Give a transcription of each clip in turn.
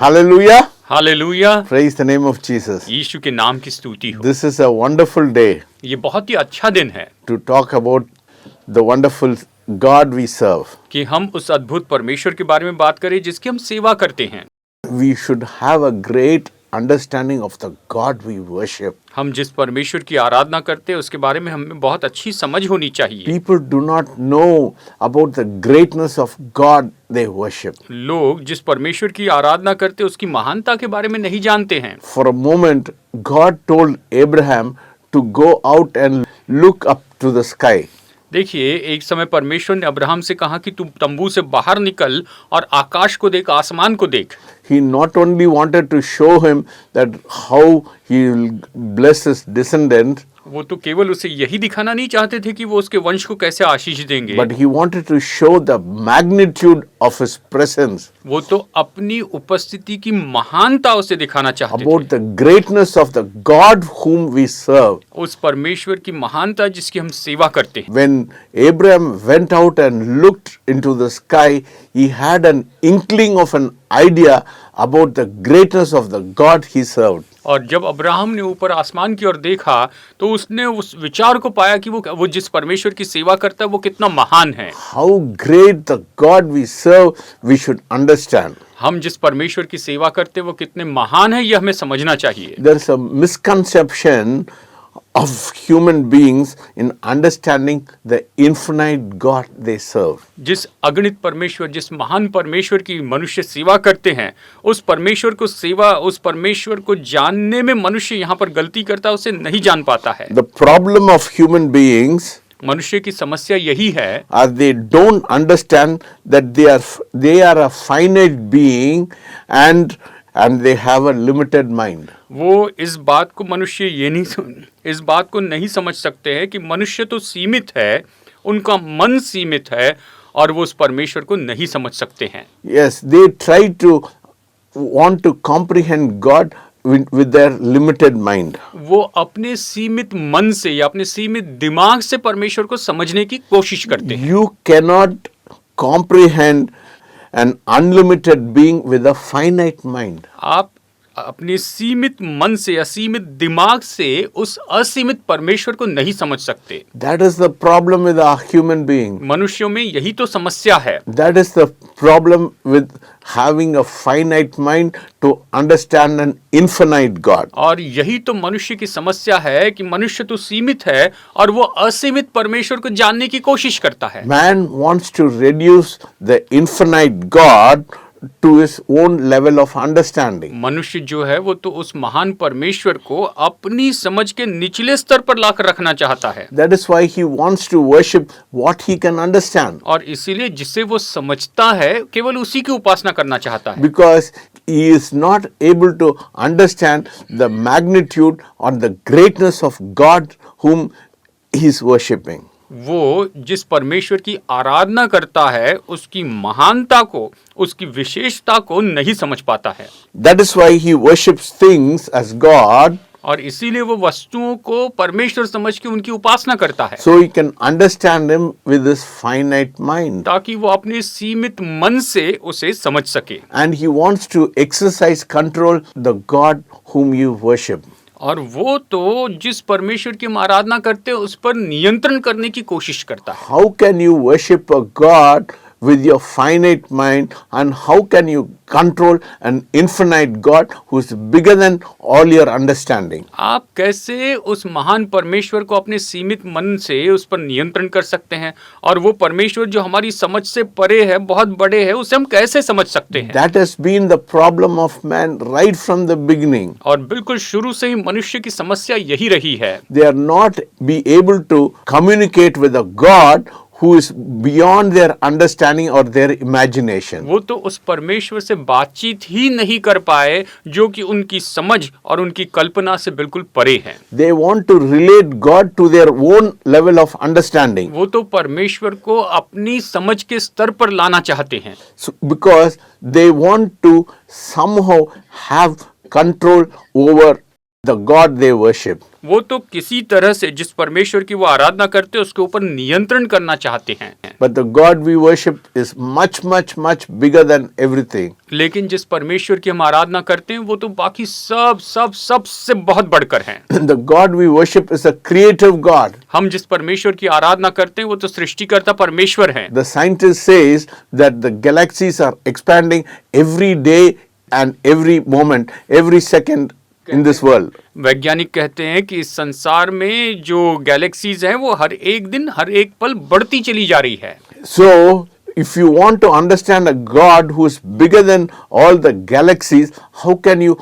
Hallelujah. Hallelujah. Praise the name of Jesus. यीशु के नाम की स्तुति हो। This is a wonderful day ये बहुत ही अच्छा दिन है to talk about the wonderful God we serve. कि हम उस अद्भुत परमेश्वर के बारे में बात करें जिसकी हम सेवा करते हैं। We should have a great understanding of the God we worship. हम जिस परमेश्वर की आराधना करते हैं उसके बारे में हमें बहुत अच्छी समझ होनी चाहिए। People do not know about the greatness of God they worship. लोग जिस परमेश्वर की आराधना करते हैं उसकी महानता के बारे में नहीं जानते हैं। For a moment, God told Abraham to go out and look up to the sky. देखिए, एक समय परमेश्वर ने अब्राहम से कहा कि तू तंबू से बाहर निकल और आकाश को देख, आसमान को देख। He not only wanted to show him that how he will bless his descendants, वो तो केवल उसे यही दिखाना नहीं चाहते थे कि वो उसके वंश को कैसे आशीष देंगे, but he wanted to show the magnitude of his presence, वो तो अपनी उपस्थिति की महानता उसे दिखाना चाहते about थे। the greatness of the God whom we serve. उस परमेश्वर की महानता जिसकी हम सेवा करते हैं। When Abraham went out and looked into the sky, he had an inkling of an idea about the greatness of the God he served. और जब अब्राहम ने ऊपर आसमान की ओर देखा तो उसने उस विचार को पाया कि वो जिस परमेश्वर की सेवा करता है वो कितना महान है। How great the God we serve, we should understand. हम जिस परमेश्वर की सेवा करते हैं वो कितने महान है, यह हमें समझना चाहिए। There's a misconception of human beings in understanding the infinite God they serve. जिस अगणित परमेश्वर, जिस महान परमेश्वर की मनुष्य सेवा करते हैं, उस परमेश्वर को जानने में मनुष्य यहाँ पर गलती करता है, उसे नहीं जान पाता है। The problem of human beings मनुष्य की समस्या यही है they don't understand that they are a finite being and they have a limited mind. वो इस बात को नहीं समझ सकते हैं कि मनुष्य तो सीमित है, उनका मन सीमित है और वो उस परमेश्वर को नहीं समझ सकते हैं। Yes, they try to want to comprehend God with their limited mind. वो अपने सीमित मन से या अपने सीमित दिमाग से परमेश्वर को समझने की कोशिश करते हैं। You cannot comprehend an unlimited being with a finite mind. आप अपने सीमित मन से या सीमित दिमाग से उस असीमित परमेश्वर को नहीं समझ सकते। That is the problem with a human being. मनुष्यों में यही तो समस्या है। That is the problem with having a finite mind to understand an infinite God. और यही तो मनुष्य की समस्या है कि मनुष्य तो सीमित है और वो असीमित परमेश्वर को जानने की कोशिश करता है। Man wants to reduce the infinite God to his own level of understanding. मनुष्य जो है वो तो उस महान परमेश्वर को अपनी समझ के निचले स्तर पर लाकर रखना चाहता है। That is why he wants to worship what he can understand. और इसीलिए जिसे वो समझता है केवल उसी की उपासना करना चाहता है। Because he is not able to understand the magnitude or the greatness of God whom he is worshipping. वो जिस परमेश्वर की आराधना करता है उसकी महानता को, उसकी विशेषता को नहीं समझ पाता है। That is why he worships things as God. और इसीलिए वो वस्तुओं को परमेश्वर समझ के उनकी उपासना करता है। So he can understand him with his finite mind. ताकि वो अपने सीमित मन से उसे समझ सके। And he wants to exercise control the God whom you worship. और वो तो जिस परमेश्वर की हम आराधना करते हैं उस पर नियंत्रण करने की कोशिश करता है। How can you worship a God with your finite mind, and how can you control an infinite God who is bigger than all your understanding? आप कैसे उस महान परमेश्वर को अपने सीमित मन से उस पर नियंत्रण कर सकते हैं, और वो परमेश्वर जो हमारी समझ से परे है, बहुत बड़े है, उसे हम कैसे समझ सकते हैं? That has been the problem of man right from the beginning. और बिल्कुल शुरू से ही मनुष्य की समस्या यही रही है। They are not be able to communicate with a God who is beyond their understanding or their imagination. वो तो उस परमेश्वर से बातचीत ही नहीं कर पाए जो कि उनकी समझ और उनकी कल्पना से बिल्कुल परे है। They want to relate God to their own level of understanding. वो तो परमेश्वर को अपनी समझ के स्तर पर लाना चाहते हैं। So, because they want to somehow have control over the God they worship. वो तो किसी तरह से जिस परमेश्वर की वो आराधना करते हैं उसके ऊपर नियंत्रण करना चाहते हैं, But the God we worship is much, much, much bigger than everything. लेकिन जिस परमेश्वर की हम आराधना करते हैं वो तो बाकी सबसे बहुत बढ़कर हैं। The God we worship is a creative God. हम जिस परमेश्वर की आराधना करते हैं वो तो सृष्टिकर्ता परमेश्वर हैं। The scientist says that the galaxies are expanding every day and every moment, every second in this world. वैज्ञानिक कहते हैं कि इस संसार में जो गैलेक्सीज हैं वो हर एक दिन हर एक पल बढ़ती चली जा रही है। So, if you want to understand a God who is bigger than all the galaxies, how can you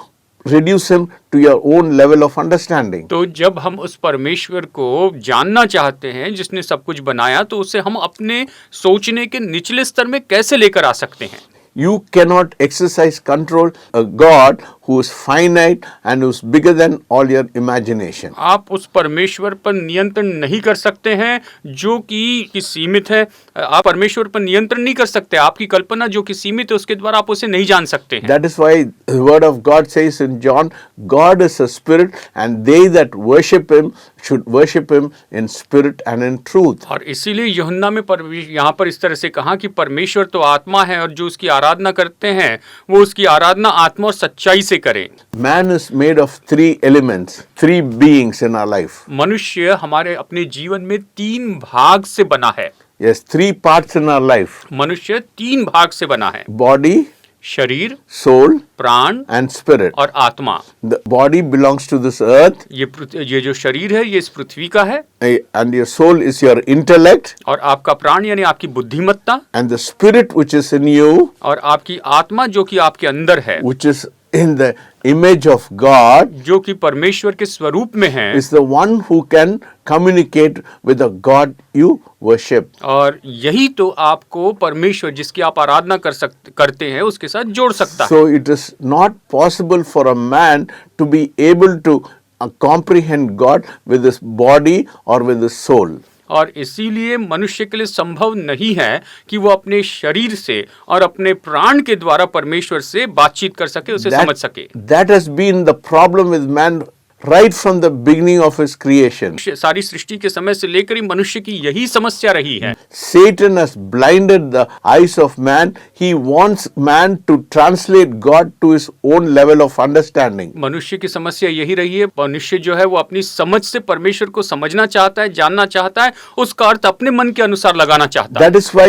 reduce him to your own level of understanding? तो जब हम उस परमेश्वर को जानना चाहते हैं जिसने सब कुछ बनाया, तो उसे हम अपने सोचने के निचले स्तर में कैसे लेकर आ सकते हैं? You cannot exercise control a God who is finite and who is bigger than all your imagination. आप उस परमेश्वर पर नियंत्रण नहीं कर सकते हैं जो कि सीमित है। आप परमेश्वर पर नियंत्रण नहीं कर सकते। आपकी कल्पना जो कि सीमित है उसके द्वारा आप उसे नहीं जान सकते हैं। That is why the word of God says in John, God is a spirit and they that worship him should worship him in spirit and in truth. और इसीलिए यूहन्ना में यहाँ पर इस तरह से कहा कि परमेश्वर तो आत्मा है और जो उसकी आराधना करते हैं वो उसकी आराधना आत्मा और सच्चाई से करें। Man is made of three elements, three beings in our life. मनुष्य हमारे अपने जीवन में 3 भाग से बना है। Yes, 3 parts in our life. मनुष्य 3 भाग से बना है, Body, शरीर, soul प्राण and spirit. और आत्मा। The body belongs to this earth ये जो शरीर है ये इस पृथ्वी का है, and your soul is your intellect, और आपका प्राण यानी आपकी बुद्धिमत्ता, and the spirit which is in you, और आपकी आत्मा जो कि आपके अंदर है, which is in the image of God, जो कि परमेश्वर के स्वरूप में है, is the one who can communicate with the God you worship. और यही तो आपको परमेश्वर जिसकी आप आराधना करते हैं उसके साथ जोड़ सकता है। So it is not possible for a man to be able to comprehend God with his body or with his soul. और इसीलिए मनुष्य के लिए संभव नहीं है कि वो अपने शरीर से और अपने प्राण के द्वारा परमेश्वर से बातचीत कर सके, उसे समझ सके। That has been the problem with man right from the beginning of his creation. सारी सृष्टि के समय से लेकर ही मनुष्य की यही समस्या रही है। Satan has blinded the eyes of man. He wants man to translate God to his own level of understanding. मनुष्य की समस्या यही रही है। मनुष्य जो है वो अपनी समझ से परमेश्वर को समझना चाहता है, जानना चाहता है, उसका अर्थ अपने मन के अनुसार लगाना चाहता है। That is why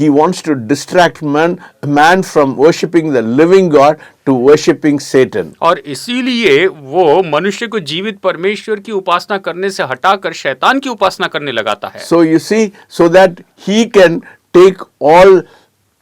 he wants to distract man from worshiping the living God to worshiping Satan. और इसीलिए वो मनुष्य को जीवित परमेश्वर की उपासना करने से हटाकर शैतान की उपासना करने लगाता है। So you see, so that he can take all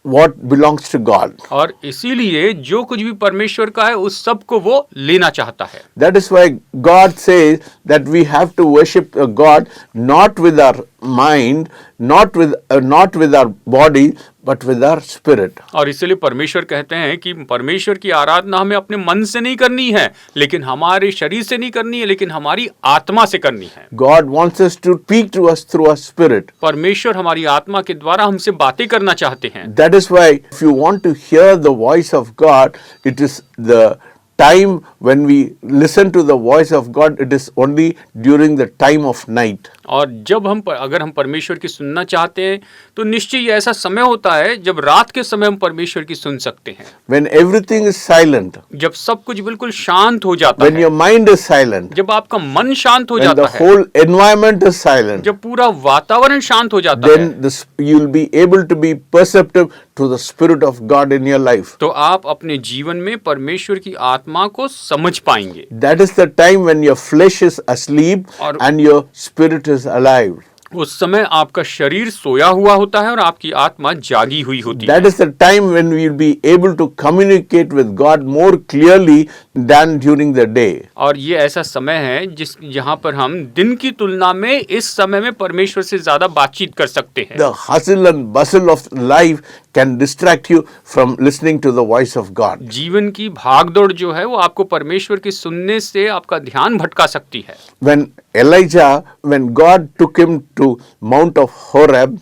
what belongs to God. और इसीलिए जो कुछ भी परमेश्वर का है उस सब को वो लेना चाहता है। That is why God says that we have to worship a God not with our mind, not with our body, but with our spirit. और इसलिए परमेश्वर कहते हैं कि परमेश्वर की आराधना हमें अपने मन से नहीं करनी है, लेकिन हमारे शरीर से नहीं करनी है, लेकिन हमारी आत्मा से करनी है। God wants us to speak to us through our spirit. परमेश्वर हमारी आत्मा के द्वारा हमसे बातें करना चाहते हैं। That is why if you want to hear the voice of God, it is the time when we listen to the voice of God, it is only during the time of night. और जब अगर हम परमेश्वर की सुनना चाहते हैं तो निश्चय ये ऐसा समय होता है जब रात के समय हम परमेश्वर की सुन सकते हैं। When everything is silent, जब सब कुछ बिल्कुल शांत हो जाता when है, your mind is silent, जब आपका मन शांत हो when जाता the है, whole environment is silent, जब पूरा वातावरण शांत हो जाता then है, you'll be able to be perceptive to the Spirit of God in your life. तो आप अपने जीवन में परमेश्वर की आत्मा को समझ पाएंगे। That is the time when your flesh is asleep और and your spirit is alive. उस समय आपका शरीर सोया हुआ होता है और आपकी आत्मा जागी हुई होती है। That is the time when we will be able to communicate with God more clearly than during the day. और ये ऐसा समय है जहाँ पर हम दिन की तुलना में इस समय में परमेश्वर से ज्यादा बातचीत कर सकते हैं। The hustle and bustle of life can distract you from listening to the voice of God. जीवन की भागदौड़ जो है वो आपको परमेश्वर की सुनने से आपका ध्यान भटका सकती है। When God took him to Mount of Horeb,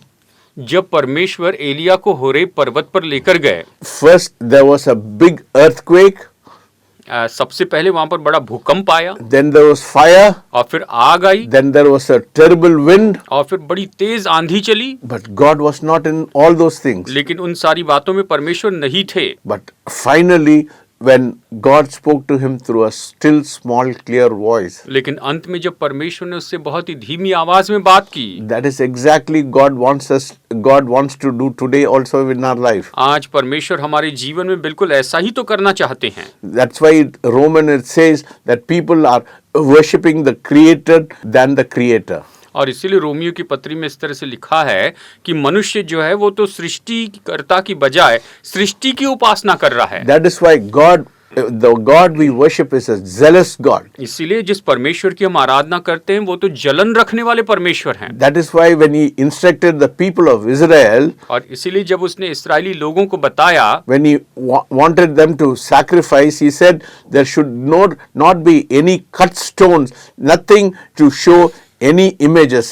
जब परमेश्वर एलिया को होरेब पर्वत पर लेकर गए, first there was a big earthquake. सबसे पहले वहां पर बड़ा भूकंप आया, then there was fire, और फिर आग आई, then there was a terrible wind, और फिर बड़ी तेज आंधी चली। but God was not in all those things. लेकिन उन सारी बातों में परमेश्वर नहीं थे। But finally, when God spoke to him through a still small clear voice, लेकिन अंत में जब परमेश्वर ने उससे बहुत ही धीमी आवाज में बात की, that is exactly God wants to do today also in our life. आज परमेश्वर हमारे जीवन में बिल्कुल ऐसा ही तो करना चाहते हैं। That's why Roman it says that people are worshipping the created than the creator. और इसीलिए रोमियो की पत्री में इस तरह से लिखा है कि मनुष्य जो है वो तो सृष्टिकर्ता की बजाय सृष्टि की उपासना कर रहा है। That is why the God we worship is a jealous God. इसीलिए जिस परमेश्वर की हम आराधना करते हैं वो तो जलन रखने वाले परमेश्वर हैं। That is why when he instructed the people of Israel, और इसीलिए जब उसने इस्राएली लोगों को बताया, when he wanted them to sacrifice, he said there should not be any cut stones, nothing to show any images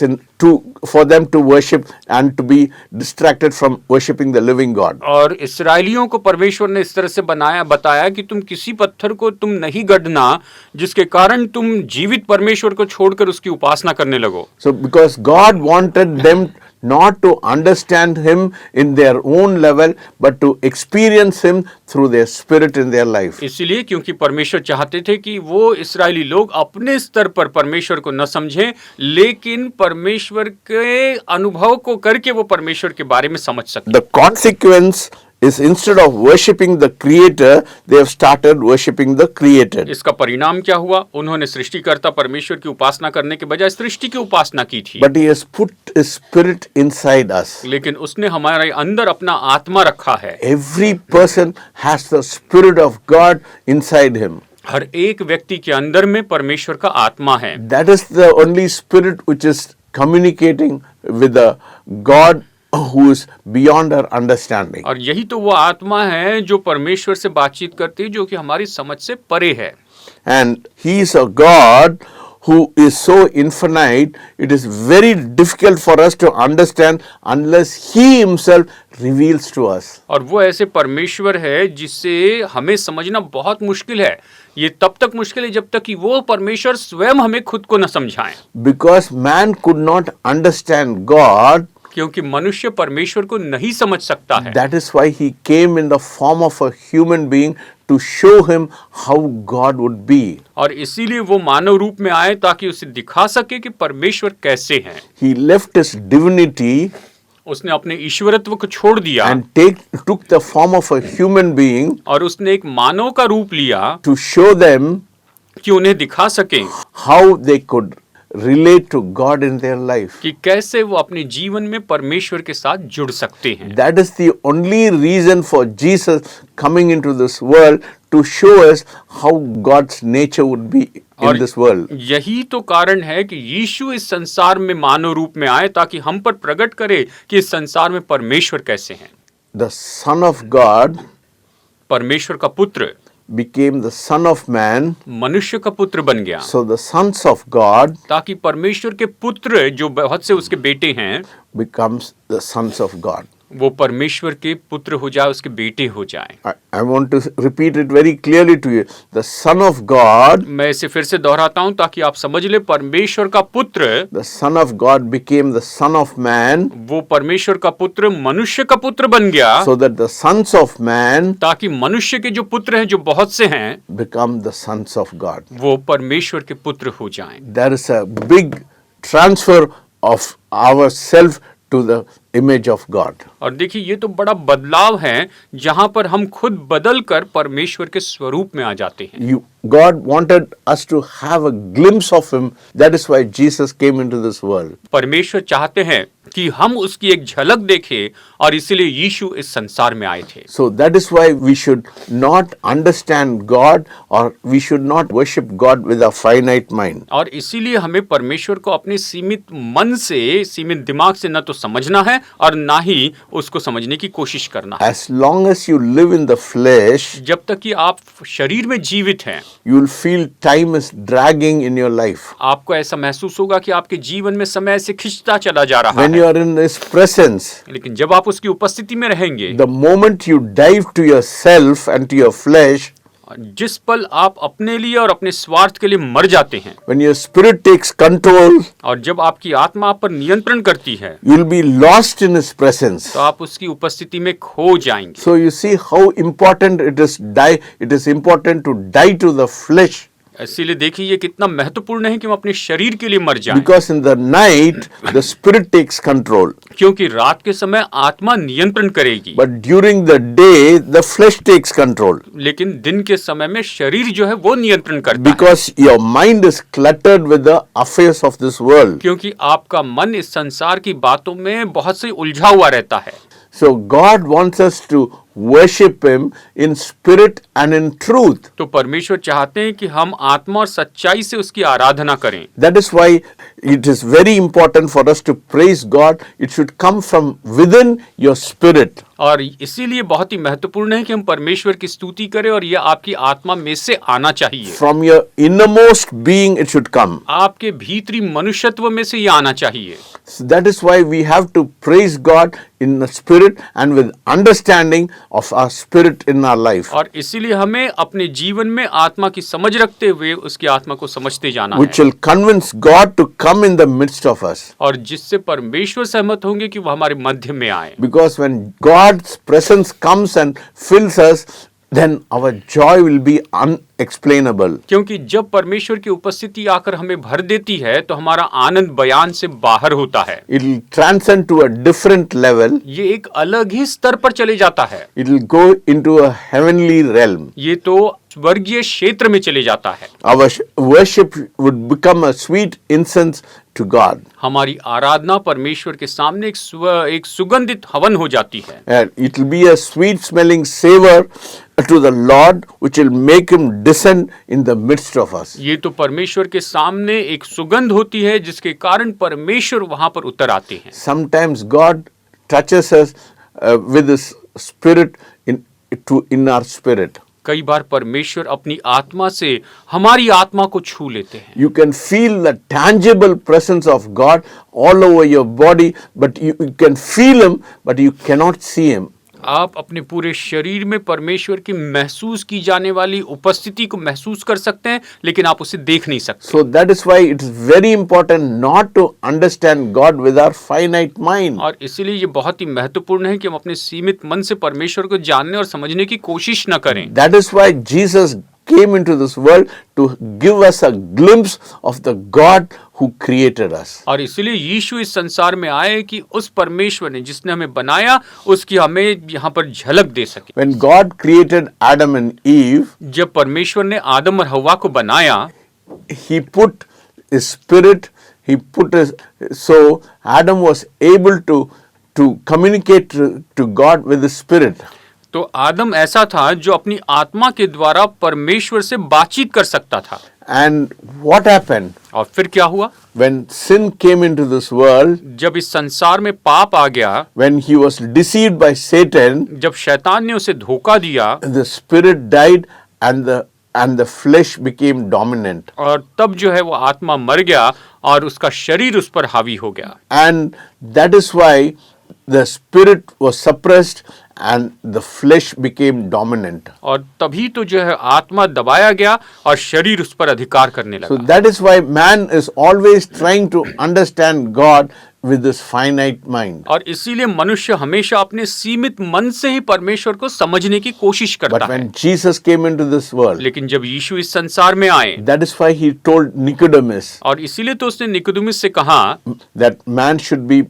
for them to worship and to be distracted from worshiping the living God. और इस्राएलियों को परमेश्वर ने इस तरह से बताया कि तुम किसी पत्थर को तुम नहीं गढ़ना जिसके कारण तुम जीवित परमेश्वर को छोड़कर उसकी उपासना करने लगो। So because God wanted them not to understand him in their own level but to experience him through their spirit in their life. इसलिए क्योंकि परमेश्वर चाहते थे कि वो इस्राएली लोग अपने स्तर पर परमेश्वर को न समझें, लेकिन परमेश्वर के अनुभव को करके वो परमेश्वर के बारे में समझ सकें। The consequence is instead of worshipping the creator, they have started worshipping the created. इसका परिणाम क्या हुआ? उन्होंने सृष्टिकर्ता परमेश्वर की उपासना करने के बजाय सृष्टि की उपासना की थी। But he has put his spirit inside us. लेकिन उसने हमारे अंदर अपना आत्मा रखा है। Every person has the spirit of God inside him. हर एक व्यक्ति के अंदर में परमेश्वर का आत्मा है। That is the only spirit which is communicating with the God who is beyond our understanding. और यही तो वो आत्मा है जो परमेश्वर से बातचीत करती है, जो कि हमारी समझ से परे है। And he is a God who is so infinite, it is very difficult for us to understand unless he himself reveals to us. और वो ऐसे परमेश्वर है जिससे हमें समझना बहुत मुश्किल है। ये तब तक मुश्किल है जब तक कि वो परमेश्वर स्वयं हमें खुद को न समझाएं। Because man could not understand God, क्योंकि मनुष्य परमेश्वर को नहीं समझ सकता है। that is why he came in the form of a human being to show him how God would be. और इसीलिए वो मानव रूप में आए ताकि उसे दिखा सके कि परमेश्वर कैसे हैं। He left his divinity उसने अपने ईश्वरत्व को छोड़ दिया and took the form of a human being और उसने एक मानव का रूप लिया to show them कि उन्हें दिखा सके how they could relate to God in their life. कि कैसे वो अपने जीवन में परमेश्वर के साथ जुड़ सकते हैं। That is the only reason for Jesus coming into this world, to show us how God's nature would be in this world. यही तो कारण है कि यीशु इस संसार में मानव रूप में आए ताकि हम पर प्रकट करे कि इस संसार में परमेश्वर कैसे हैं। The Son of God परमेश्वर का पुत्र became the Son of Man, मनुष्य का पुत्र बन गया so the sons of God ताकि परमेश्वर के पुत्र जो बहुत से उसके बेटे हैं becomes the sons of God. वो परमेश्वर के पुत्र हो जाए, उसके बेटे हो जाए। I want to repeat it very clearly to you. The Son of God, मैं इसे फिर से दोहराता हूं ताकि आप समझ ले, परमेश्वर का पुत्र, the Son of God became the Son of Man, वो परमेश्वर का पुत्र मनुष्य का पुत्र बन गया so that the sons of man ताकि मनुष्य के जो पुत्र हैं, जो बहुत से हैं, become the sons of God. वो परमेश्वर के पुत्र हो जाएं। There is a big transfer of ourself to the image of God. और देखिए ये तो बड़ा बदलाव है जहां पर हम खुद बदल कर परमेश्वर के स्वरूप में आ जाते हैं। God wanted us to have a glimpse of him. That is why Jesus came into this world. परमेश्वर चाहते हैं कि हम उसकी एक झलक देखें और इसीलिए यीशु इस संसार में आए थे। So that is why we should not understand God, or we should not worship God with a finite mind. और इसीलिए हमें परमेश्वर को अपने सीमित मन से, सीमित दिमाग से न तो समझना है और ना ही उसको समझने की कोशिश करना है। As long as you live in the flesh, जब तक कि आप शरीर में जीवित हैं, you will feel time is dragging in your life. आपको ऐसा महसूस होगा कि आपके जीवन में समय से खिंचता चला जा रहा When है। you are in His presence, लेकिन जब आप उसकी उपस्थिति में रहेंगे, the moment you dive to yourself and to your flesh, जिस पल आप अपने लिए और अपने स्वार्थ के लिए मर जाते हैं, when your spirit takes control, और जब आपकी आत्मा आप पर नियंत्रण करती है, you'll be lost in His presence. तो आप उसकी उपस्थिति में खो जाएंगे। So you see how important it is important to die to the flesh, इसीलिए देखिए ये कितना महत्वपूर्ण है कि हम अपने शरीर के लिए मर जाएं, because in the night the spirit takes control, क्योंकि रात के समय आत्मा नियंत्रण करेगी, but during the day the flesh takes control, लेकिन दिन के समय में शरीर जो है वो नियंत्रण करता है, because your mind is cluttered with the affairs of this world. क्योंकि आपका मन इस संसार की बातों में बहुत से उलझा हुआ रहता है। So God wants us to worship Him in spirit and in truth. तो परमेश्वर चाहते हैं कि हम आत्मा और सच्चाई से उसकी आराधना करें। That is why it is very important for us to praise God. It should come from within your spirit. और इसीलिए बहुत ही महत्वपूर्ण है कि हम परमेश्वर की स्तुति करें और यह आपकी आत्मा में से आना चाहिए। From your innermost being it should come. आपके भीतरी मनुष्यत्व में से यह आना चाहिए। So that is why we have to praise God in the spirit and with understanding of our spirit in our life, और इसीलिए हमें अपने जीवन में आत्मा की समझ रखते हुए उसकी आत्मा को समझते जाना which है, will convince God to come in the midst of us. और जिससे परमेश्वर सहमत होंगे कि वह हमारे मध्य में आए। Because when God's presence comes and fills us, then our joy will be unexplainable. क्योंकि जब परमेश्वर की उपस्थिति आकर हमें भर देती है तो हमारा आनंद बयान से बाहर होता है। It will transcend to a different level. ये एक अलग ही स्तर पर चले जाता है। It will go into a heavenly realm. ये तो स्वर्गीय क्षेत्र में चले जाता है। Our worship would become a sweet incense to God. हमारी आराधना परमेश्वर के सामने एक सुगंधित हवन हो जाती है। And it will be a sweet smelling savor to the Lord, which will make Him descend in the midst of us. ये तो परमेश्वर के सामने एक सुगंध होती है जिसके कारण परमेश्वर वहां पर उतर आते हैं। Sometimes God touches us with His spirit in our spirit. कई बार परमेश्वर अपनी आत्मा से हमारी आत्मा को छू लेते हैं। You can feel the tangible presence of God all over your body, but you can feel Him, but you cannot see Him. आप अपने पूरे शरीर में परमेश्वर की महसूस की जाने वाली उपस्थिति को महसूस कर सकते हैं, लेकिन आप उसे देख नहीं सकते। So that is why it is very important not to understand God with our finite mind. और इसीलिए ये बहुत ही महत्वपूर्ण है कि हम अपने सीमित मन से परमेश्वर को जानने और समझने की कोशिश न करें। That is why Jesus came into this world to give us a glimpse of the God who created us. और इसीलिए यीशु इस संसार में आए कि उस परमेश्वर ने जिसने हमें बनाया उसकी हमें यहाँ पर झलक दे सके। When God created Adam and Eve, जब परमेश्वर ने आदम और हव्वा को बनाया, He put His spirit, so Adam was able to communicate to God with the spirit. तो आदम ऐसा था जो अपनी आत्मा के द्वारा परमेश्वर से बातचीत कर सकता था। And what happened? और फिर क्या हुआ? When sin came into this world, जब इस संसार में पाप आ गया, when he was deceived by Satan, जब शैतान ने उसे धोखा दिया, the spirit died and the flesh became dominant. और तब जो है वो आत्मा मर गया और उसका शरीर उस पर हावी हो गया। And that is why the spirit was suppressed and the flesh became dominant. और तभी तो जो है आत्मा दबाया गया और शरीर उस पर अधिकार करने लगा। So that is why man is always trying to understand God with this finite mind. और इसीलिए मनुष्य हमेशा अपने सीमित मन से ही परमेश्वर को समझने की कोशिश But करता है। when Jesus came into this world, लेकिन जब यीशु इस संसार में आए, that is why he told Nicodemus और इसीलिए तो उसने निकोदेमुस से कहा that man should be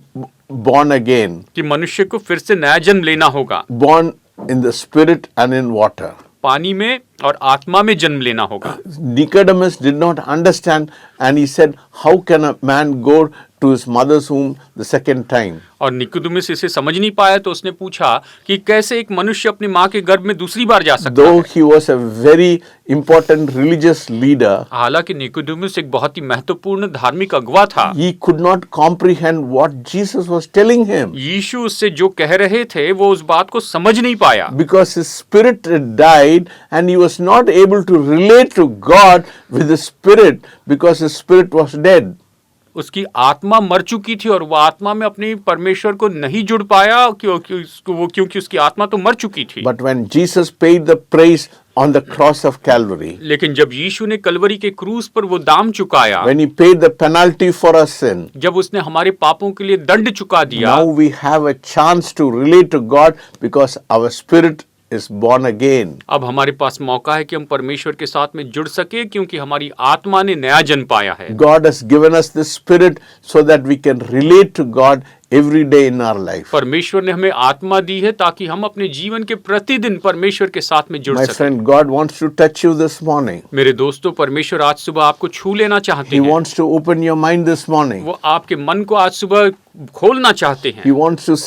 born again, कि मनुष्य को फिर से नया जन्म लेना होगा, born in the spirit and in water. पानी में और आत्मा में जन्म लेना होगा। Nicodemus did not understand and he said, how can a man go to his mother's womb the second time? और निकोदेमुस इसे समझ नहीं पाया तो उसने पूछा कि कैसे एक मनुष्य अपनी माँ के गर्भ में दूसरी बार जा सकता Though है। he was a very important religious leader, हालांकि निकोदेमुस एक बहुत ही महत्वपूर्ण धार्मिक अगुवा था, he could not comprehend what Jesus was telling him यीशु उससे जो कह रहे थे वो उस बात को समझ नहीं पाया, because his spirit had died and he was not able to relate to God with his spirit because his spirit was dead. उसकी आत्मा मर चुकी थी और वो आत्मा में अपने परमेश्वर को नहीं जुड़ पाया क्योंकि उसकी आत्मा तो मर चुकी थी। But when Jesus paid the price on the cross of Calvary, लेकिन जब यीशु ने कलवरी के क्रूस पर वो दाम चुकाया, when he paid the penalty for our sin, जब उसने हमारे पापों के लिए दंड चुका दिया, now we have a chance to relate to God because our spirit is born again. अब हमारे पास मौका है कि हम परमेश्वर के साथ में जुड़ सके क्योंकि हमारी आत्मा ने नया जन्म पाया है। God has given us the spirit so that we can relate to God every day in our life. परमेश्वर ने हमें आत्मा दी है ताकि हम अपने जीवन के प्रतिदिन परमेश्वर के साथ में जुड़ My सकें। friend, God wants to touch you this morning. मेरे दोस्तों, परमेश्वर आज सुबह आपको छू लेना चाहते He हैं। wants to open your mind this morning. वो आपके मन को आज सुबह खोलना चाहते हैं। He wants to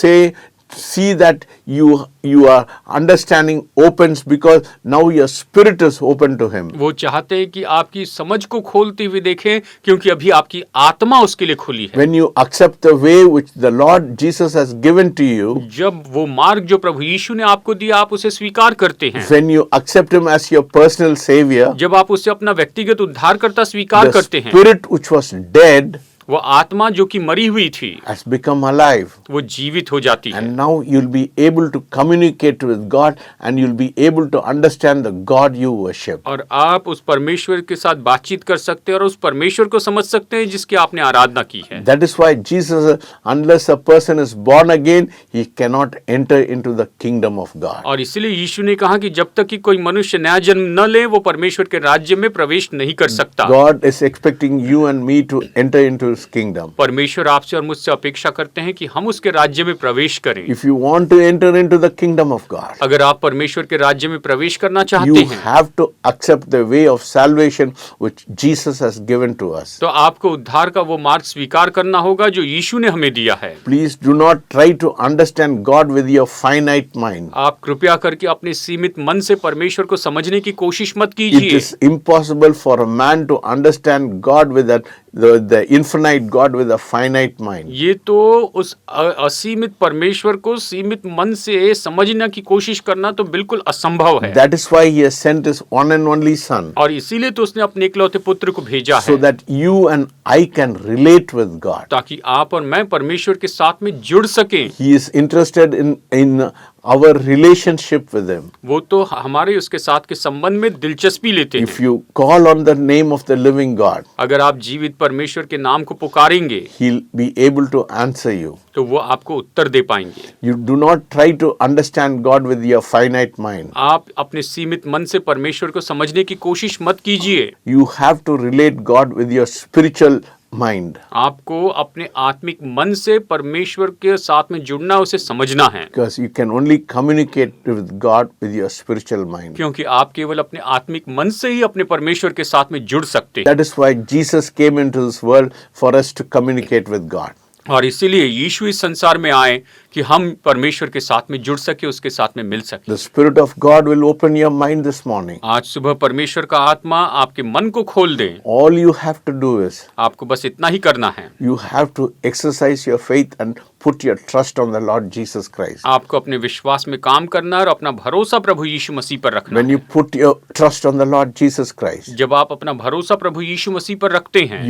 see that your understanding opens because now your spirit is open to him. वो चाहते हैं कि आपकी समझ को खोलते हुए देखें क्योंकि अभी आपकी आत्मा उसके लिए खुली है। When you accept the way which the Lord Jesus has given to you, जब वो मार्ग जो प्रभु यीशु ने आपको दिया आप उसे स्वीकार करते हैं, when you accept him as your personal savior, जब आप उसे अपना व्यक्तिगत उद्धारकर्ता स्वीकार the करते हैं, spirit which was dead वो आत्मा जो कि मरी हुई थी has become alive. वो जीवित हो जाती है। And now you'll be able to communicate with God and you'll be able to understand the God you worship. और आप उस परमेश्वर के साथ बातचीत कर सकते हैं और उस परमेश्वर को समझ सकते हैं जिसकी आपने आराधना की है। That is why Jesus, unless a person is born again, he cannot enter into the kingdom of God. और इसलिए यीशु ने कहा कि जब तक कि कोई मनुष्य नया जन्म न ले वो परमेश्वर के राज्य में प्रवेश नहीं कर सकता। God is expecting you and me to enter into his kingdom. परमेश्वर आपसे और मुझसे अपेक्षा करते हैं कि हम उसके राज्य में प्रवेश करें। If you want to enter into the kingdom of God, अगर आप परमेश्वर के राज्य में प्रवेश करना चाहते you हैं have to accept the way of salvation which Jesus has given to us. तो आपको उद्धार का वो मार्ग स्वीकार करना होगा जो यीशु ने हमें दिया है। Please do not try to understand God with your finite mind. आप कृपया करके अपने सीमित मन से परमेश्वर को समझने की कोशिश मत It कीजिए। is impossible for a man to understand God with the infinite God with a finite mind. ये तो उस असीमित परमेश्वर को सीमित मन से समझने की कोशिश करना तो बिल्कुल असंभव है। That is why he has sent his one and only son, और इसीलिए तो उसने अपने इकलौते पुत्र को भेजा so है that you and I can relate with God. ताकि आप और मैं परमेश्वर के साथ में जुड़ सकें। He is interested in our relationship with him. वो तो हमारे उसके साथ के संबंध में दिलचस्पी लेते If हैं। you call on the name of the living God, अगर आप जीवित परमेश्वर के नाम को पुकारेंगे he'll be able to answer you. तो वो आपको उत्तर दे पाएंगे। You do not try to understand God with your finite mind. आप अपने सीमित मन से परमेश्वर को समझने की कोशिश मत कीजिए। You have to relate God with your spiritual mind. आपको अपने आत्मिक मन से परमेश्वर के साथ में जुड़ना, उसे समझना है। Because you can only communicate with God with your spiritual mind. क्योंकि आप केवल अपने आत्मिक मन से ही अपने परमेश्वर के साथ में जुड़ सकते हैं। That is why Jesus came into this world for us to communicate with God. और इसीलिए यीशु इस संसार में आए कि हम परमेश्वर के साथ में जुड़ सके, उसके साथ में मिल सके। The Spirit of God will open your mind this morning. आज सुबह परमेश्वर का आत्मा आपके मन को खोल दे। All you have to do is आपको बस इतना ही करना है। you have to exercise your faith and put your trust on the Lord Jesus Christ. आपको अपने विश्वास में काम करना है और अपना भरोसा प्रभु यीशु मसीह पर रखना When है। you put your trust on the Lord Jesus Christ, जब आप अपना भरोसा प्रभु यीशु मसीह पर रखते हैं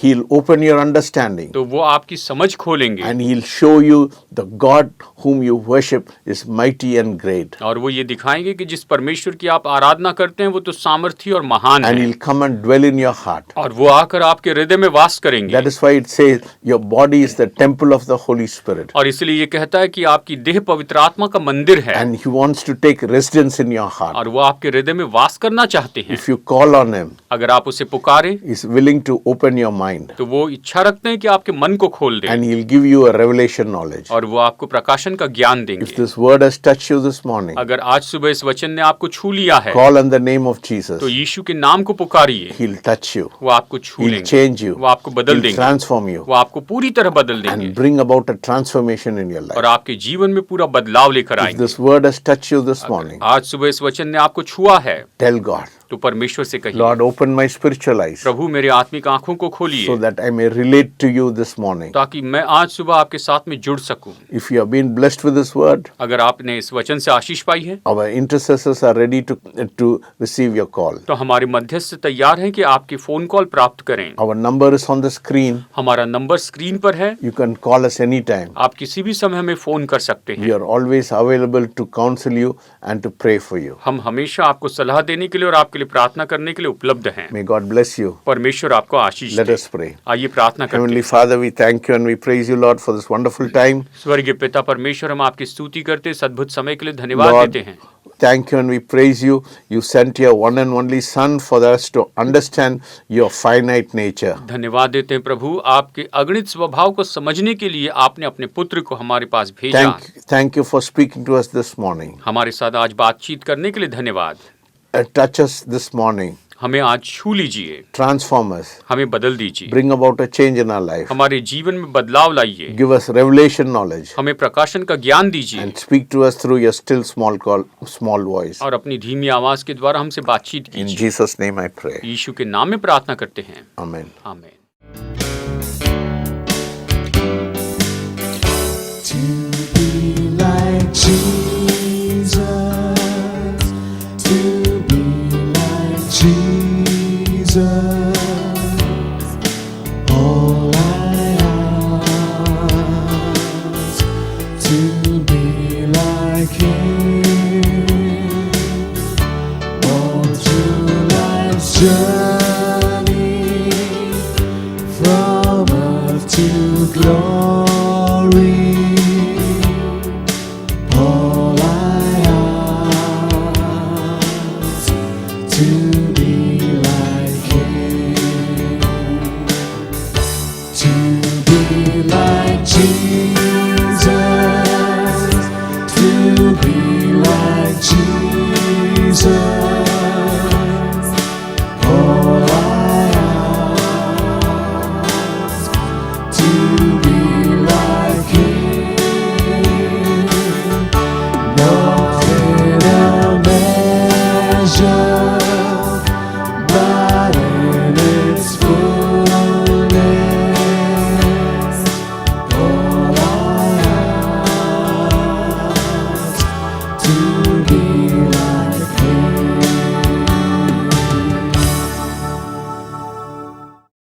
He'll open your understanding तो वो आपकी समझ खोलेंगे and He'll show you the God whom you worship is mighty and great. और वो ये दिखाएंगे कि जिस परमेश्वर की आप आराधना करते हैं वो तो सामर्थी और महान And है He'll come and dwell in your heart. और वो आकर आपके हृदय में वास करेंगे। That is why it says your body is the temple of the Holy Spirit. और इसलिए ये कहता है कि आपकी देह पवित्र आत्मा का मंदिर है And He wants to take residence in your heart. और वो आपके हृदय में वास करना चाहते हैं। If you call on Him, अगर आप उसे पुकारें He's willing to open your mind. तो वो इच्छा रखते हैं कि आपके मन को खोल दें And He'll give you a revelation knowledge. और वो आपको प्रकाशन का ज्ञान देंगे। If this word has touched you this morning, अगर आज सुबह इस वचन ने आपको छू लिया है call on the name of Jesus. तो यीशु के नाम को पुकारिए, He'll touch you. वो आपको छू He'll लेंगे, change you. वो आपको बदल He'll देंगे, transform you वो आपको पूरी तरह बदल देंगे and bring about a transformation in your और life. आपके जीवन में पूरा बदलाव लेकर If आएंगे। this word has touched you this morning, आज सुबह इस वचन ने आपको छुआ है tell God, तो परमेश्वर से कहिए, Lord, open my spiritual eyes प्रभु मेरे आत्मिक आंखों को so खोलिए that I may relate to you this morning. ताकि मैं आज सुबह आपके साथ में जुड़ सकूं। If you have been blessed with this word, अगर आपने इस वचन से आशीष पाई है our intercessors are ready to receive your call. तो हमारे मध्यस्थ तैयार हैं कि आपकी फोन कॉल प्राप्त करें। Our number is on the screen. हमारा नंबर स्क्रीन पर है, You can call us anytime. आप किसी भी समय हमें फोन कर सकते We हैं। are always available to counsel you and to pray for you. हम हमेशा आपको सलाह देने के लिए और आपके लिए प्रार्थना करने के लिए उपलब्ध हैं। May God bless you. परमेश्वर आपको आशीष Let दे। us pray. आइए प्रार्थना करते Heavenly हैं। Father, we thank you and we praise you, Lord, for this wonderful time. स्वर्गीय पिता परमेश्वर, हम आपकी स्तुति करते, इस अद्भुत समय के लिए धन्यवाद Lord, देते हैं। thank you and we praise you. You sent your one and only Son for us to understand your finite nature. धन्यवाद देते हैं प्रभु, आपके अगणित स्वभाव को समझने के लिए आपने अपने पुत्र को हमारे पास भेजा। Thank you for speaking to us this morning. हमारे साथ आज बातचीत करने के लिए धन्यवाद। Touch us this morning. हमें आज छू लीजिए, Transform us. हमें बदल दीजिए, Bring about a change in our life. हमारे जीवन में बदलाव लाइए, Give us revelation knowledge हमें प्रकाशन का ज्ञान दीजिए and speak to us through your still small voice. और अपनी धीमी आवाज के द्वारा हमसे बातचीत In कीजिए। Jesus' name I pray. यीशु के नाम में प्रार्थना करते हैं, Amen. आमीन। To be like Jesus, to be like Jesus.